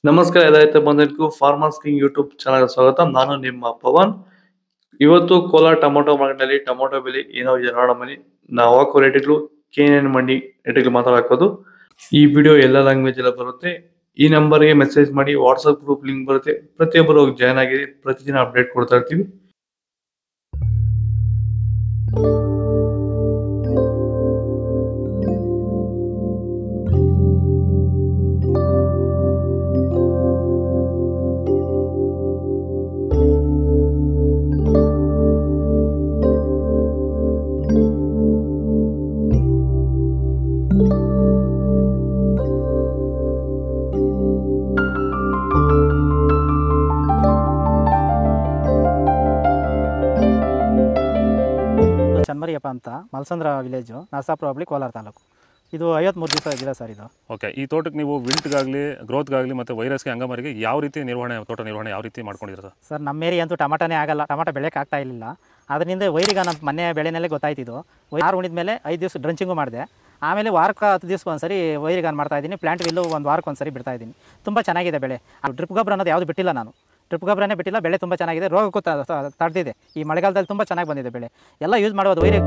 ನಮಸ್ಕಾರ ರೈತ ಬಂಧುಗಳಿಗೂ farmers king YouTube channel ಸ್ವಾಗತ. ನಾನು ನಿಮ್ಮ ಪವನ್. ಇವತ್ತು ಕೋಲಾರ ಟೊಮೊಟೊ ಮಾರ್ಕೆಟ್ನಲ್ಲಿ ಟೊಮೊಟೊ ಬೆಲೆ ಏನೋ ಇದೆ ನೋಡೋಣ ಬನ್ನಿ. ನಾವು ಹಾಕೋ ರೇಟ್ಗಳು KNN ಮಂಡಿ ರೇಟ್ಗಳು ಮಾತಾಡೋದು. ಈ ವಿಡಿಯೋ ಎಲ್ಲ ಲ್ಯಾಂಗ್ವೇಜ್ ಎಲ್ಲ ಬರುತ್ತೆ. ಈ ನಂಬರ್ಗೆ ಮೆಸೇಜ್ ಮಾಡಿ, ವಾಟ್ಸಪ್ ಗ್ರೂಪ್ ಲಿಂಕ್ ಬರುತ್ತೆ. ಪ್ರತಿಯೊಬ್ಬರು ಹೋಗಿ ಜಾಯ್ನ್ ಆಗಿ ಪ್ರತಿದಿನ ಅಪ್ಡೇಟ್ ಕೊಡ್ತಾ ಇರ್ತೀವಿ. ಚನ್ಮರಿಯಪ್ಪ ಅಂತ ಮಲ್ಸಂದ್ರ ವಿಲೇಜು, ನರಸಾಪುರ ಹೋಬಳಿ, ಕೋಲಾರ ತಾಲೂಕು. ಇದು 53 ದಿವಸ ಗಿಡ ಸರ್ ಇದು. ಓಕೆ. ಈ ತೋಟಕ್ಕೆ ನೀವು ವಿಲ್ಟ್ಗಾಗಲಿ ಗ್ರೋತ್ಗಾಗಲಿ ಮತ್ತು ವೈರಸ್ಗೆ ಅಂಗಮಾರಿಗೆ ಯಾವ ರೀತಿ ತೋಟ ನಿರ್ವಹಣೆ ಯಾವ ರೀತಿ ಮಾಡ್ಕೊಂಡಿದ್ದೀರಾ ಸರ್? ನಮ್ಮ ಏರಿಯಾ ಅಂತೂ ಟಮಾಟನೇ ಆಗಲ್ಲ, ಟಮಾಟ ಬೆಳೆಯೋಕೆ ಆಗ್ತಾ ಇರಲಿಲ್ಲ. ಅದರಿಂದ ವೈರಿಗೆ ನಮ್ಮ ಮನೆ ಬೆಳೆನಲ್ಲೇ ಗೊತ್ತಾಯ್ತಿದ್ದು. ಯಾರು ಉಣಿದ ಮೇಲೆ 5 ದಿವಸ ಡ್ರಂಚಿಂಗು ಮಾಡಿದೆ. ಆಮೇಲೆ ವಾರಕ್ಕೆ 10 ದಿವಸಕ್ಕೆ ಒಂದ್ಸರಿ ವೈರಿಗಾನ್ ಮಾಡ್ತಾಯಿದ್ದೀನಿ. ಪ್ಲಾಂಟ್ ವಿಲ್ಲು ಒಂದು ವಾರಕ್ಕೆ ಒಂದ್ಸರಿ ಬಿಡ್ತಾಯಿದ್ದೀನಿ. ತುಂಬ ಚೆನ್ನಾಗಿದೆ ಬೆಳೆ. ಡ್ರಿಪ್ ಗೊಬ್ಬರ ಅನ್ನೋದು ಯಾವುದು ಬಿಟ್ಟಿಲ್ಲ ನಾನು. ಡ್ರಿಪ್ ಗೊಬ್ಬರನೇ ಬಿಟ್ಟಿಲ್ಲ. ಬೆಳೆ ತುಂಬ ಚೆನ್ನಾಗಿದೆ. ರೋಗಕ್ಕೂ ತಡೆದಿದೆ. ಈ ಮಳೆಗಾಲದಲ್ಲಿ ತುಂಬ ಚೆನ್ನಾಗಿ ಬಂದಿದೆ ಬೆಳೆ. ಎಲ್ಲ ಯೂಸ್ ಮಾಡೋದು ವೈರಿ.